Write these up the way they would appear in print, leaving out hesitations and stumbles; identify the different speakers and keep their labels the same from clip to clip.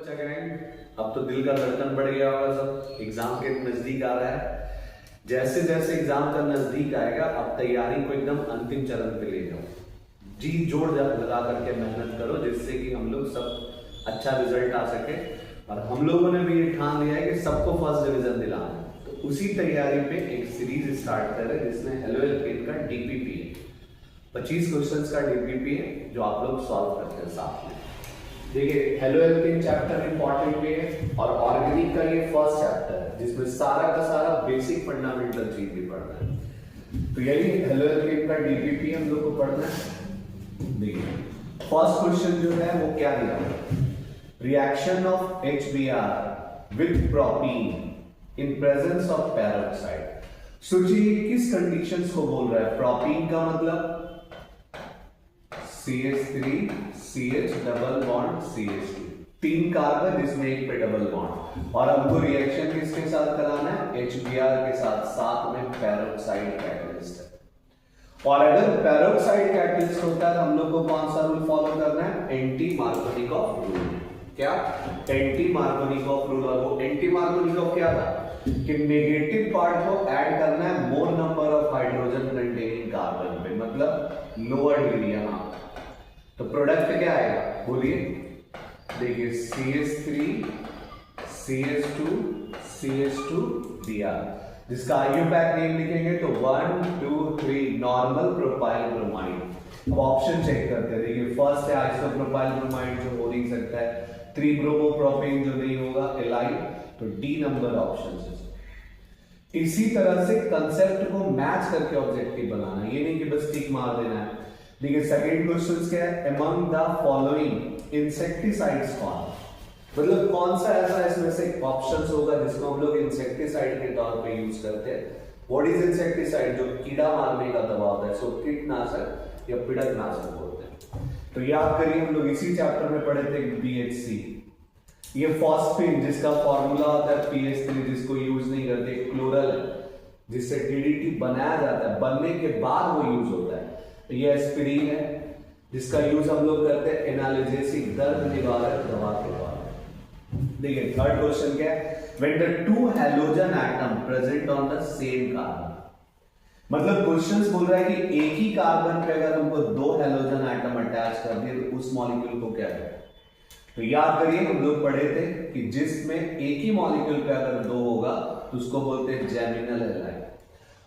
Speaker 1: बच्चा गैंग, अब तो दिल का धड़कन बढ़ गया होगा सब। एग्जाम के नजदीक आ रहा है। जैसे जैसे एग्जाम का नजदीक आएगा अब तैयारी को एकदम अंतिम चरण पे ले जाओ। जी जोड़ लगा करके मेहनत करो जिससे कि हम लोग सब अच्छा रिजल्ट आ सके। और हम लोगों ने भी ये ठान लिया है कि सबको फर्स्ट डिवीजन दिलाना है। तो उसी तैयारी पे एक सीरीज स्टार्ट कर रहे हैं जिसमें हेलो एल्केन का डीपीपी है। 25 क्वेश्चंस का डीपीपी है जो आप लोग सॉल्व करते हैं साथ में। देखिए हेलो एल्केन चैप्टर इंपॉर्टेंट भी है और ऑर्गेनिक का ये फर्स्ट चैप्टर है जिसमें सारा का सारा बेसिक फंडामेंटल चीज भी पढ़ना है। तो यही हेलो एल्केन का डीपीपी हम लोग को पढ़ना है। देखिए फर्स्ट क्वेश्चन जो है वो क्या दिया है, reaction of HBr with propene in presence of peroxide. सोचिए किस कंडीशंस को बोल रहा है। प्रोपीन का मतलब CH3CH double bond CH2, 3 carbon जिसमें एक पे डबल बॉन्ड। और हमको रिएक्शन किसके साथ कराना है, HBr के साथ, साथ में पेरोक्साइड कैटलिस्ट है। और अगर पेरोक्साइड कैटलिस्ट होता है तो हम लोग को कौन सा रूल फॉलो करना है, एंटी मार्कोनिकॉफ रूल। क्या, एंटी मार्कोनिकॉफ रूल। और वो एंटी मार्कोनिकॉफ क्या था कि नेगेटिव पार्ट को ऐड करना है मोर number of hydrogen containing carbon पे, मतलब लोअर डिग्री। यहां तो प्रोडक्ट क्या आएगा बोलिए। देखिए CH3 CH2 CH2 Br, जिसका IUPAC नेम लिखेंगे तो 1 2 3 नॉर्मल प्रोपाइल ब्रोमाइड। अब ऑप्शन चेक करते हैं। देखिए फर्स्ट है आइसोप्रोपाइल ब्रोमाइड जो हो नहीं सकता है, 3 ब्रोमोप्रोपेन जो नहीं होगा, एलाइन, तो डी नंबर ऑप्शन है। इसी तरह से कंसेप्ट को मैच करके ऑब्जेक्टिव बनाना, ये नहीं कि बस टिक मार देना है। देखिए सेकंड क्वेश्चन क्या है, अमंग द फॉलोइंग इंसेक्टिसाइड्स कौन, मतलब कौन सा ऐसा इसमें से ऑप्शंस होगा जिसको हम लोग इंसेक्टिसाइड के तौर पे यूज करते हैं। व्हाट इज इंसेक्टिसाइड, जो कीड़ा मारने का दवा होता है, सो कीटनाशक या पीड़कनाशक बोलते हैं। तो याद करिए हम लोग इसी चैप्टर में पढ़े थे BHC। ये फॉस्फेट जिसका फॉर्मूला होता है PH3, जिसको यूज नहीं करते, क्लोरल जिससे DDT बनाया जाता है, बनने के बाद वो यूज होता है। ये एस्पिरिन है जिसका यूज हम लोग करते हैं एनाल्जेसिक, दर्द निवारक दवा के बाद। देखिए थर्ड क्वेश्चन क्या है, when the 2 halogen atom present on the same carbon, मतलब क्वेश्चंस बोल रहा है कि एक ही कार्बन पे अगर हमको 2 हैलोजन एटम अटैच कर दिए तो उस मॉलिक्यूल को क्या करें। तो याद करिए हम लोग पढ़े थे कि जिसमें एक ही मॉलिक्यूल पे अगर 2 होगा तो उसको बोलते हैं जेमिनल हैलाइड।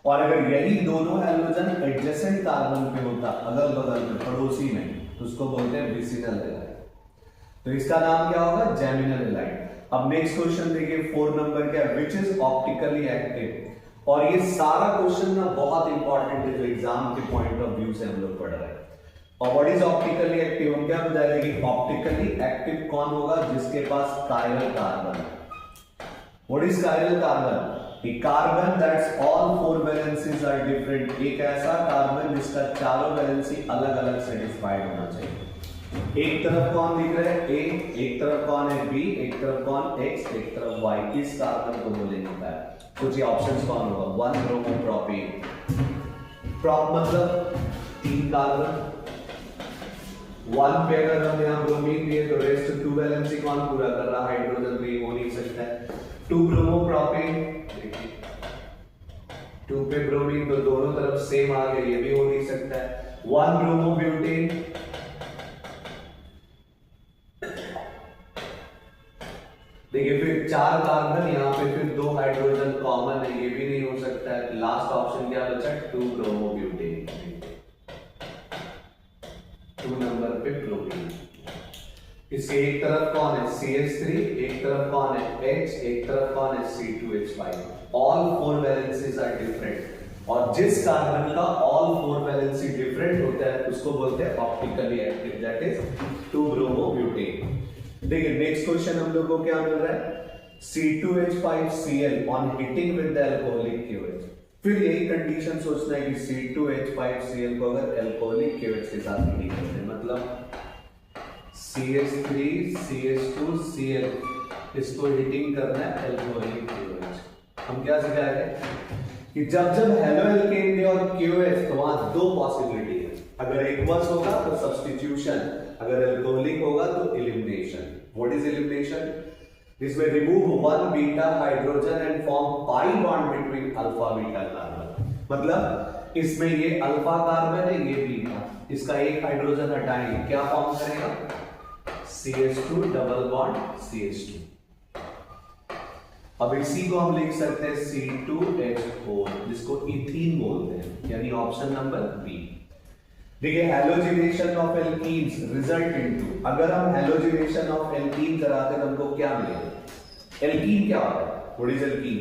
Speaker 1: और अगर यही दोनों हैलोजन एडजेसेंट कार्बन पे होता, अगल बगल में, पड़ोसी में, तो उसको बोलते हैं विसिनल हैलाइड। तो इसका नाम क्या होगा, जेमिनल हैलाइड। अब नेक्स्ट क्वेश्चन देखिए 4 नंबर क्या, विच इज ऑप्टिकली एक्टिव। और ये सारा क्वेश्चन ना बहुत इंपॉर्टेंट है जो एग्जाम के पॉइंट ऑफ व्यू से हम लोग पढ़ रहे हैं। और व्हाट इज ऑप्टिकली एक्टिव, हम क्या बताएंगे कि ऑप्टिकली एक्टिव कौन होगा, जिसके पास chiral carbon. What is chiral carbon, carbon that's all 4 valencies are different. एक ऐसा कार्बन जिसका चारों वैलेंसी अलग अलग सेटिस्फाइड होना चाहिए। एक तरफ कौन दिख रहा है A, एक तरफ कौन है B, एक तरफ कौन X, एक तरफ Y। इस कार्बन को बोलेंगे। कुछ ऑप्शंस कौन होगा, 1 ब्रोमोप्रोपेन, प्रोप मतलब 3 कार्बन, 1 पे अगर हम यहाँ ब्रोमीन दिए तो रेस्ट 2 वैलेंसी कौन पूरा कर रहा, हाइड्रोजन, तो ये हो नहीं सकता है। 2 ब्रोमोप्रोपेन, 2 पे ब्रोमीन तो दोनों तरफ सेम आ गए, ये भी हो नहीं सकता है। 1 ब्रोमोब्यूटेन, देखिए फिर 4 कार्बन, यहाँ पे फिर 2 हाइड्रोजन कॉमन है, ये भी नहीं हो सकता है। लास्ट ऑप्शन क्या बचा, 2 ब्रोमोब्यूटेन, 2 नंबर पे ब्रोमीन। इसके एक तरफ कौन है CH3, एक तरफ कौन है H, एक तरफ कौन है C2H5। All 4 valencies are different. और जिस कार्बन का ऑल 4 वैलेंसी डिफरेंट होता है उसको बोलते हैं optically active, that is 2 bromobutane. देखिए नेक्स्ट क्वेश्चन हम लोग को क्या मिल रहा है, C2H5Cl on heating with the alcoholic KOH। फिर यही कंडीशन सोचना है कि C2H5Cl को अगर अल्कोहलिक KOH के साथ हीटिंग करते हैं, मतलब CH3 CH2 Cl, इसको हीटिंग करना है अल्कोहलिक KOH। हम क्या सिखाएंगे कि जब जब हेलो एल्केन दे और KOH तो वहां 2 पॉसिबिलिटी है। अगर एक्वस होगा तो सब्स्टिट्यूशन, अगर अल्कोहलिक होगा तो एलिमिनेशन। What is elimination? इसमें remove one beta hydrogen and form pi bond between alpha beta carbon. मतलब इसमें ये अल्फा कार्बन है, ये बीटा, इसका एक हाइड्रोजन हटाएंगे, क्या फॉर्म करेगा? CH2 double bond CH2। अब इसी को हम लिख सकते हैं C2H4, जिसको इथीन बोलते हैं, यानी ऑप्शन नंबर बी। देखिए halogenation of alkenes result into, अगर हम हैलोजिनेशन ऑफ एल्कीन कराते तो हमको क्या मिलेगा? एल्कीन क्या होता है? What is alkene?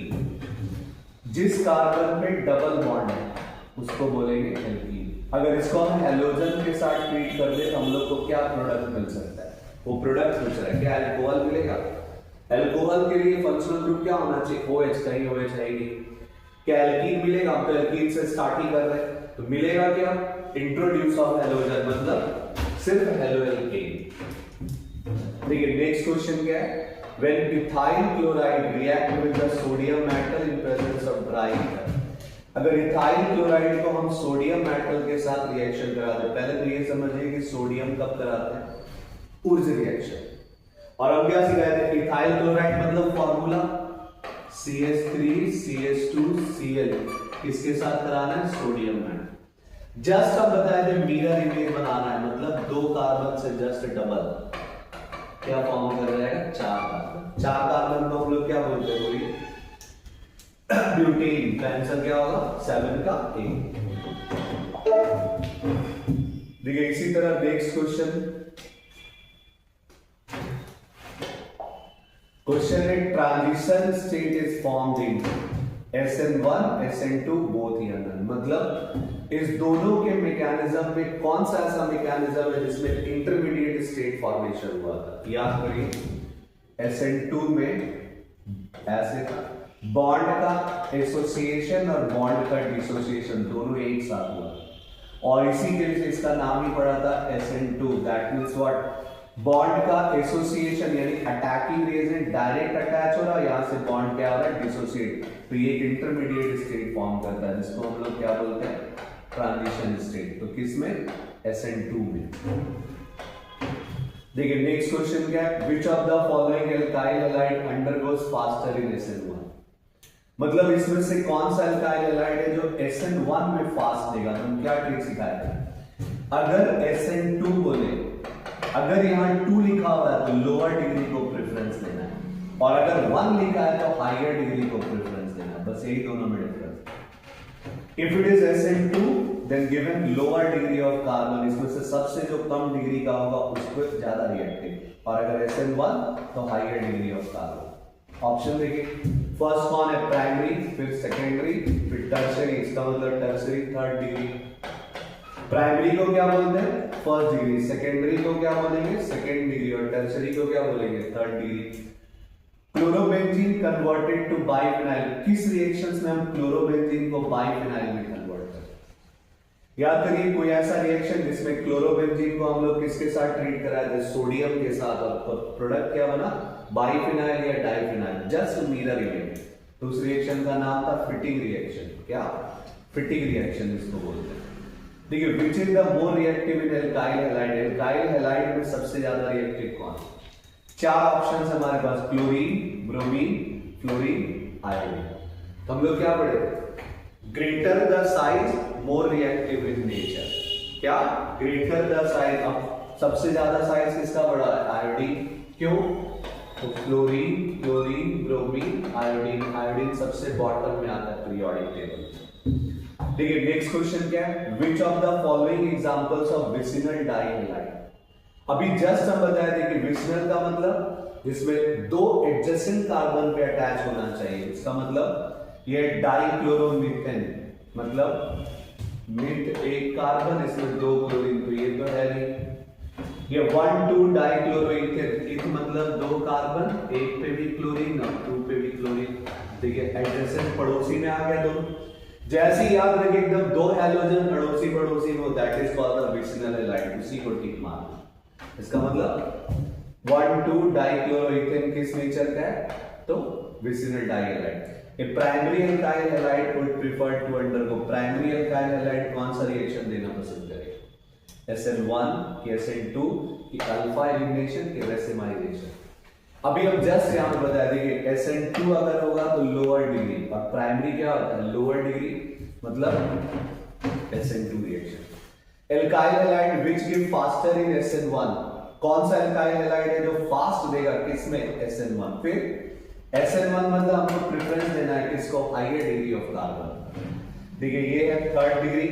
Speaker 1: जिस कार्बन पे डबल बॉन्ड है उसको बोलेंगे एल्कीन। अगर इसको हम हैलोजन के साथ ट्रीट कर दे तो हम लोग को क्या प्रोडक्ट मिल सकता है? वो प्रोडक्ट पूछ रहा है, क्या अल्कोहल मिलेगा? अल्कोहल के लिए फंक्शनल ग्रुप क्या होना चाहिए? OH, कहीं OH है ही नहीं। क्या एल्कीन मिलेगा? हम तो एल्कीन से स्टार्ट ही कर रहे हैं, तो मिलेगा क्या? इंट्रोड्यूस ऑफ हैलोजन, मतलब सिर्फ हेलो एल्केन। देखिए नेक्स्ट क्वेश्चन क्या है? When ethyl chloride react with the sodium metal in presence of dry ether, अगर इथाइल क्लोराइड को हम सोडियम मेटल के साथ रिएक्शन कराते हैं, पहले तो ये समझिए कि सोडियम कब कराते हैं? Wurtz reaction. और हम क्या सिखाए थे? इथाइल क्लोराइड मतलब फॉर्मूला CH3CH2Cl, किसके साथ कराना है? Sodium metal. जस्ट हम बताए थे मिरर इमेज बनाना है, मतलब दो कार्बन से जस्ट डबल क्या फॉर्म कर जाएगा? चार कार्बन। चार कार्बन को हम लोग क्या बोलते हैं? बोलिए ब्यूटेन। का आंसर क्या होगा? 7 का 8। देखिए इसी तरह नेक्स्ट क्वेश्चन है transition state is formed in SN1 SN2 both year, मतलब इस दोनों के मैकेनिज्म में कौन सा ऐसा मैकेनिज्म है जिसमें इंटरमीडिएट स्टेट फॉर्मेशन हुआ था? याद करिए SN2 में ऐसे था, बॉन्ड का एसोसिएशन और बॉन्ड का डिसोसिएशन दोनों एक साथ हुआ, और इसी के लिए इसका नाम ही पड़ा था SN2। That means what? Bond का एसोसिएशन यानी अटैकिंग रेजेंट डायरेक्ट अटैच हो रहा है, यहां से बॉन्ड क्या हो रहा है? डिसोसिएट। तो ये एक इंटरमीडिएट स्टेट फॉर्म करता है, जिसको हम लोग क्या बोलते हैं? Transition state. तो किसमें? SN2 में। देखिए नेक्स्ट क्वेश्चन क्या है? Which of the following alkyl halide undergoes faster in SN1, मतलब इसमें से कौन सा एल्काइल हैलाइड है जो SN1 में फास्ट देगा? तो हम क्या ट्रिक सिखाए थे? अगर SN2 बोले, अगर यहाँ 2 लिखा हुआ है तो लोअर डिग्री को प्रेफरेंस देना है, और अगर 1 लिखा है तो हायर डिग्री को प्रेफरेंस देना है, बस यही दोनों में difference. If it is SN2 then given lower degree of carbon, इसमें से सबसे जो कम डिग्री का होगा उसको ज्यादा रिएक्टिव, और अगर SN1 तो higher degree of carbon. Option देखिए, फर्स्ट कौन है? प्राइमरी, फिर सेकेंडरी, फिर टर्शियरी। इसका मतलब टर्शियरी थर्ड डिग्री। प्राइमरी को क्या बोलते हैं? First degree. सेकेंडरी को क्या बोलेंगे? Second degree. और टर्शियरी को क्या बोलेंगे? Third degree. Chlorobenzene converted to biphenyl, किस रिएक्शंस में हम क्लोरोबेंजीन को बाइफिनाइल में कन्वर्ट करते हैं? याद करिए कोई ऐसा रिएक्शन जिसमें क्लोरोबेंजीन को हम लोग किसके साथ ट्रीट कराए थे? सोडियम के साथ, और प्रोडक्ट क्या बना? बाइफिनाइल या डाइफिनाइल। Just mirror image. तो उस रिएक्शन का नाम था फिटिंग रिएक्शन। क्या? फिटिंग रिएक्शन इसको बोलते हैं। देखिए which is the more reactive in alkyl halide? Alkyl halide में सबसे ज्यादा रिएक्टिव कौन? चार ऑप्शंस हमारे पास, क्लोरीन, ब्रोमीन, फ्लोरीन, आयोडीन। तो हम लोग क्या पढ़े? Greater the size more reactive in nature. क्या? Greater the size. अब सबसे ज्यादा साइज किसका बड़ा है? आयोडीन। क्यों? तो फ्लोरीन, क्लोरीन, ब्रोमीन, आयोडीन। आयोडीन सबसे बॉटम में आता है पीरियोडिक टेबल। देखिए नेक्स्ट क्वेश्चन क्या है? Which of the following examples of vicinal dihalide? अभी जस्ट हम बताए थे कि विसिनल का मतलब जिसमें दो एडजेसेंट कार्बन पे अटैच होना चाहिए। इसका मतलब ये डाइक्लोरोमीथेन, मतलब मिथ एक कार्बन, इसमें दो क्लोरीन, तो ये तो है नहीं। ये 1,2 डाइक्लोरोइथेन, इथ मतलब दो कार्बन, एक पे भी क्लोरीन और 2 पे भी क्लोरीन। देखिए एडजेसेंट पड़ोसी में आ गया दोनों। जैसे ही याद रखिए एकदम दो हैलोजन पड़ोसी पड़ोसी में, that is called the vicinal halide. उसी को टिक मारना। इसका मतलब 1,2 डाइक्लोरोइथेन किस नेचर का है? तो vicinal dihalide. A primary alkyl halide would prefer to undergo, primary alkyl halide कौन सा रिएक्शन देना पसंद करेगा? SN1 की SN2 की अल्फा एलिमिनेशन की रेसिमाइजेशन। अभी हम जस्ट यहां पर बता देंगे SN2 अगर होगा तो लोअर डिग्री, और प्राइमरी क्या होता है लोअर डिग्री, मतलब SN2 reaction. Alkyl halide which give faster in SN1, कौन सा एल्काइल हैलाइड है जो फास्ट देगा किसमें SN1। फिर SN1 मतलब हमको प्रेफरेंस देना है किसको, हाईयर डिग्री ऑफ कार्बन। देखिए ये है थर्ड डिग्री,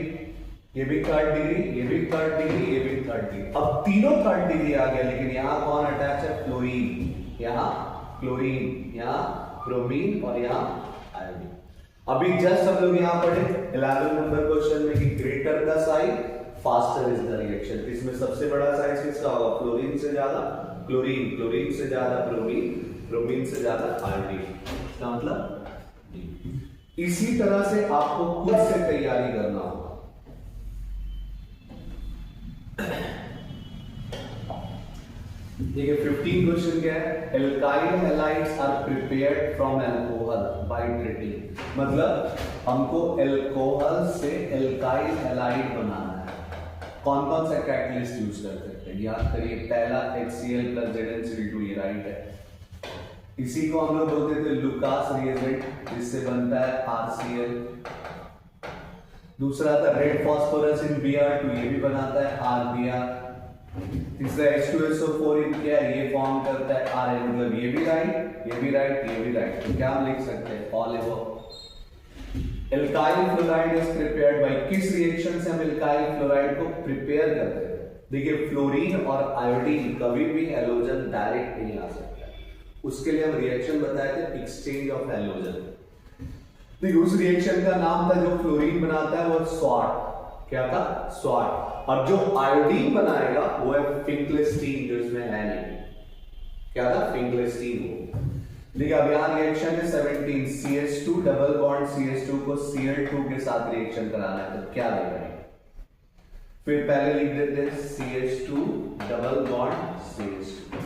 Speaker 1: ये भी थर्ड डिग्री, ये भी थर्ड डिग्री, ये भी थर्ड डिग्री। अब तीनों थर्ड डिग्री आ गया, लेकिन यहां कौन अटैच है, फ्लोरीन, यहाँ क्लोरीन, यहाँ ब्रोमीन और यहाँ आयोडीन। अभी जस्ट हम लोग यहाँ पढ़े 11 नंबर क्वेश्चन में कि greater the size faster is the reaction. इसमें सबसे बड़ा साइज किसका होगा, फ्लोरीन से ज्यादा क्लोरीन, क्लोरीन से ज्यादा ब्रोमीन, ब्रोमीन से ज्यादा आयोडीन। इसका मतलब इसी तरह से आपको खुद से तैयारी करना होगा। देखिए 15 क्वेश्चन क्या है, alkyl halides are prepared from alcohol by treating, मतलब हमको अल्कोहल से एल्काइल हैलाइड बनाना है। कौन कौन सा कैटलिस्ट यूज कर सकते हैं, याद करिए, पहला HCl + ZnCl2, ये राइट है। इसी को हम लोग बोलते थे लुकास रिएजेंट, जिससे बनता है RCl। दूसरा था रेड फास्फोरस इन Br2, ये भी बनाता है RBr। तीसरा H2SO4 इन क्या है, ये फॉर्म करता है Rn, मतलब ये भी राइट, ये भी राइट, ये भी राइट। तो क्या हम लिख सकते हैं, all above. Alkyl fluoride is prepared by, किस रिएक्शन से हम एल्काइल फ्लोराइड को प्रिपेयर करते हैं। देखिए फ्लोरीन और आयोडीन कभी भी हैलोजन डायरेक्ट नहीं आ सकता, उसके लिए हम रिएक्शन बताए थे एक्सचेंज ऑफ हैलोजन। तो उस रिएक्शन का नाम था जो फ्लोरीन बनाता है वो स्वाट, क्या था, स्वाट। और जो आयोडीन बनाएगा वो है फिंक्लेस्टीन, जो इसमें है नहीं, क्या था, फिंक्लेस्टीन हो। देखिए अब यहां रिएक्शन है 17, CH2 डबल बॉन्ड CH2 को Cl2 के साथ रिएक्शन कराना है, तो क्या देगा। फिर पहले लिख देते हैं CH2 double bond CH2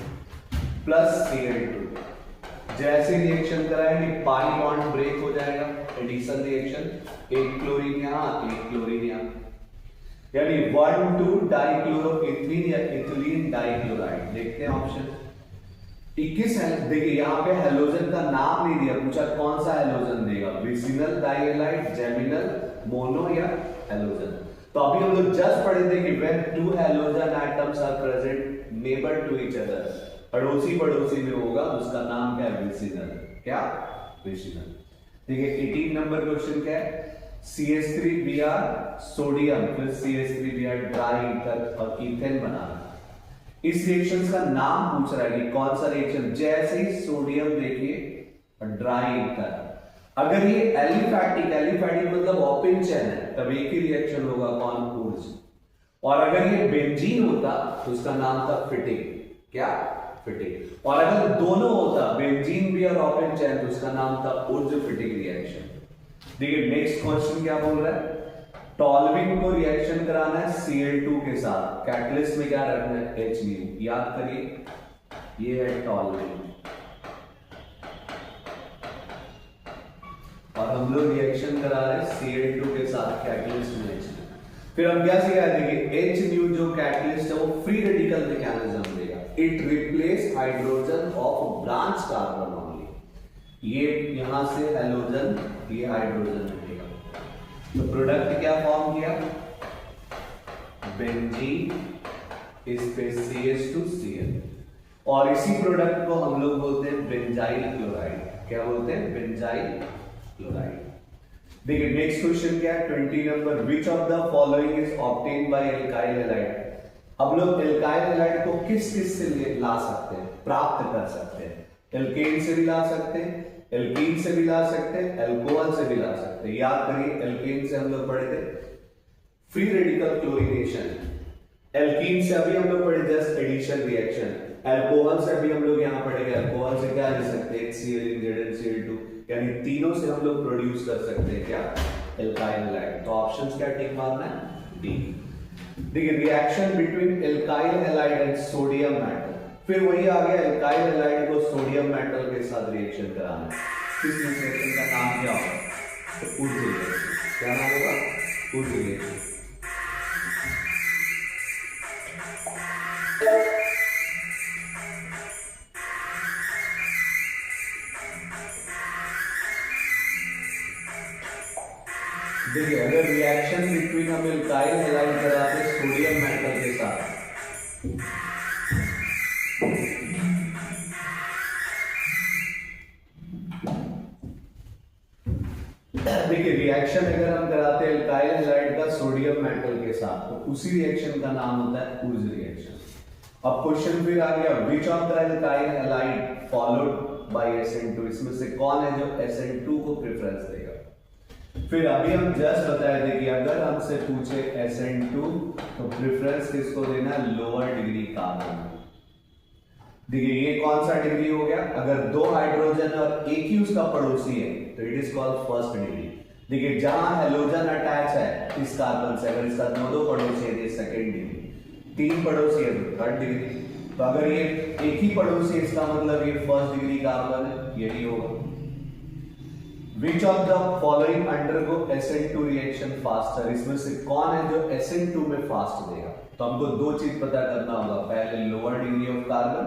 Speaker 1: plus Cl2। जैसे रिएक्शन कराएंगे पाई बॉन्ड ब्रेक हो जाएगा, एडिशन रिएक्शन, एक क्लोरीन यहां, एक क्लोरीन यहां, यानी 1,2 डाइक्लोरोइथिलीन या इथिलीन डाइक्लोराइड। देखते हैं ऑप्शन 21 है। देखिए यहाँ पे हैलोजन का नाम नहीं दिया, पूछा कौन सा हैलोजन देगा, विसिनल डाइहैलाइड, जेमिनल, मोनो या हैलोजन। तो अभी हम लोग जस्ट पढ़े थे कि when two halogen atoms are present neighbour to each other, पड़ोसी पड़ोसी में होगा, उसका नाम क्या है, विसिनल, क्या, विसिनल। देखिए 18 नंबर क्वेश्चन क्या है, CH3Br sodium plus CH3Br dry ether और ईथेन बनाना। इस रिएक्शन का नाम पूछ रहा है कि कौन सा रिएक्शन। जैसे ही सोडियम देखिए ड्राई ईथर, अगर ये एलिफैटिक, एलिफैटिक मतलब ओपन चेन है, तब एक ही रिएक्शन होगा, कौन, ऊर्ज। और अगर ये बेंजीन होता तो उसका नाम था फिटिंग, क्या, फिटिंग। और अगर दोनों होता, बेंजीन भी और ओपन चेन, तो उसका नाम था ऊर्ज फिटिंग रिएक्शन। देखिए नेक्स्ट क्वेश्चन क्या बोल रहा है, टॉल्विन को रिएक्शन कराना है Cl2 के साथ, कैटलिस्ट में क्या रखना है, Hnew, याद करिए ये है टॉल्विन। और हम लोग रिएक्शन करा रहे हैं Cl2 के साथ कैटलिस्ट में Hnew। फिर हम क्या सीखा, देखिए Hnew जो कैटलिस्ट है वो फ्री रेडिकल मैकेनिज्म देगा, it replace hydrogen of branch carbon only. ये यहां से हैलोजन, ये हाइड्रोजन मिलेगा, तो प्रोडक्ट क्या फॉर्म किया, बेंजीन इस पे CH2Cl, और इसी प्रोडक्ट को हम लोग बोलते हैं बेंजाइल क्लोराइड। क्या बोलते हैं, बेंजाइल क्लोराइड। देखिए नेक्स्ट क्वेश्चन क्या है, 20 number, which of the following is obtained by alkyl halide. अब लोग एल्काइल हैलाइड को किस किस से ला सकते हैं, प्राप्त कर सकते हैं, एल्केन से भी ला सकते हैं, एल्कीन से भी ला सकते हैं, अल्कोहल से भी ला सकते हैं। याद करिए एल्केन से हम लोग पढ़े थे फ्री रेडिकल क्लोरीनेशन, एल्कीन से अभी हम लोग पढ़े जस्ट एडिशन रिएक्शन, अल्कोहल से भी हम लोग यहां पढ़ेंगे, अल्कोहल से क्या ले सकते हैं, HCl, ZnCl2, यानी तीनों से हम लोग प्रोड्यूस कर सकते हैं क्या, एल्काइल हैलाइड। तो ऑप्शंस क्या टिक मारना है, डी। देखिए reaction between alkyl halide and sodium metal, फिर वही आ गया, एल्काइल हैलाइड को सोडियम मेटल के साथ रिएक्शन कराना है। इस रिएक्शन का नाम क्या होगा, तो ऊर्ज रिएक्शन। क्या नाम होगा, ऊर्ज रिएक्शन। देखिए अगर रिएक्शन बिटवीन हम एल्काइल हैलाइड कराते सोडियम मेटल के साथ, देखिए रिएक्शन अगर हम कराते हैं एल्काइल हैलाइड का सोडियम मेटल के साथ तो उसी रिएक्शन का नाम होता है उर्ज रिएक्शन। अब क्वेश्चन फिर आ गया, विच of the alkyl halide followed by SN2, इसमें से कौन है जो SN2 को प्रेफरेंस देगा। फिर अभी हम जस्ट बताए थे कि अगर हमसे पूछे SN2 तो प्रेफरेंस किसको देना है, लोअर डिग्री कार्बन। देखिए ये कौन सा डिग्री हो गया, अगर दो हाइड्रोजन और एक ही उसका पड़ोसी है तो it is called first degree. देखिए जहां हेलोजन अटैच है इस कार्बन से, अगर इसका दो पड़ोसी है सेकंड डिग्री, तीन पड़ोसी है तो थर्ड डिग्री। तो अगर ये एक ही पड़ोसी है इसका मतलब ये फर्स्ट डिग्री कार्बन है, यही होगा। Which of the following undergo SN2 reaction faster, इसमें से कौन है जो SN2 में फास्ट देगा। तो हमको दो चीज पता करना होगा, पहले लोअर डिग्री ऑफ कार्बन,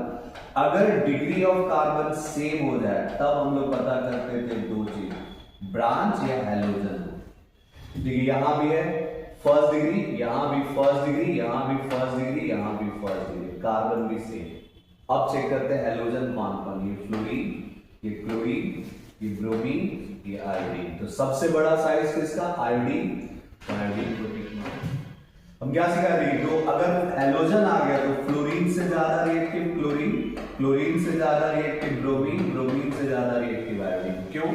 Speaker 1: अगर डिग्री ऑफ कार्बन सेम हो जाए तब हम लोग पता करते थे दो चीज, ब्रांच या हेलोजन। देखिए यहां भी है फर्स्ट डिग्री, यहां भी फर्स्ट डिग्री, यहां भी फर्स्ट डिग्री, यहां भी फर्स्ट डिग्री, कार्बन भी सेम। अब चेक करते हैं हेलोजन कौन कौन, ये फ्लोरीन, ये क्लोरीन, ये ब्रोमीन, ये आयोडीन। तो सबसे बड़ा साइज किसका, आयोडीन। तो आयोडीन को टिक मारो। हम क्या सिखा रहे हैं, तो अगर हेलोजन आ गया तो फ्लोरीन से ज्यादा रिएक्टिव क्लोरीन, क्लोरीन से ज्यादा रिएक्टिव ब्रोमीन, ब्रोमीन से ज्यादा रिएक्टिव आयोडीन। क्यों,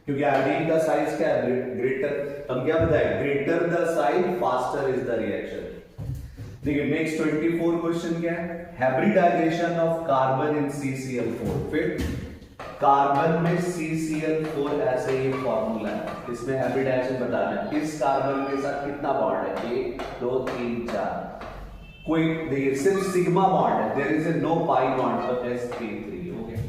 Speaker 1: क्योंकि आयोडीन का साइज क्या है, ग्रेटर। हम क्या बताए, greater the size faster is the reaction. देखिए नेक्स्ट 24 क्वेश्चन क्या है, hybridisation of carbon in CCl4। फिर कार्बन में CCl4 ऐसे ही फॉर्मूला है, इसमें हाइब्रिडाइजेशन बताना है, इस कार्बन के साथ कितना बॉन्ड है, 1 2 3 4, कोई देखिए सिर्फ सिग्मा बॉन्ड है, there is no pi bond, तो sp3 हो गया।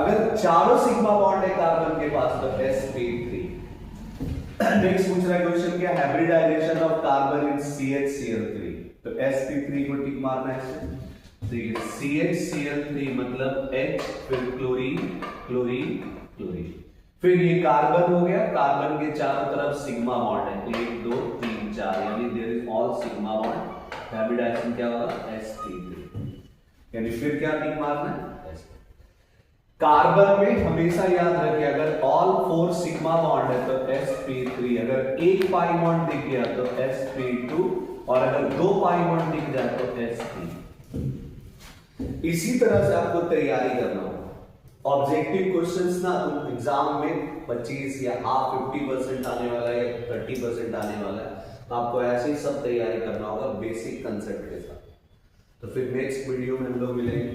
Speaker 1: अगर चारों सिग्मा बॉन्ड है कार्बन के पास तो sp3। नेक्स्ट पूछ रहा है क्वेश्चन क्या, hybridisation of carbon in CHCl3, तो sp3 को टिक मारना है। देखिए CHCl3 मतलब H, फिर क्लोरीन क्लोरीन क्लोरीन, फिर ये कार्बन हो गया, कार्बन के चारों तरफ सिग्मा बॉन्ड है, 1 2 3 4, यानी there is all sigma bond, hybridization क्या होगा, sp3, यानी फिर क्या टिक मारना है, कार्बन में हमेशा याद रखिए अगर ऑल 4 सिग्मा बॉन्ड है तो sp3, अगर एक पाई बॉन्ड दिख गया तो sp2, और अगर दो पाई बॉन्ड दिख जाए तो sp। इसी तरह से आपको तैयारी करना होगा। ऑब्जेक्टिव क्वेश्चंस ना तो एग्जाम में 25 या हाफ 50% आने वाला है या 30% आने वाला है, तो आपको ऐसे ही सब तैयारी करना होगा बेसिक कंसेप्ट के साथ। तो फिर नेक्स्ट वीडियो में हम लोग मिलेंगे।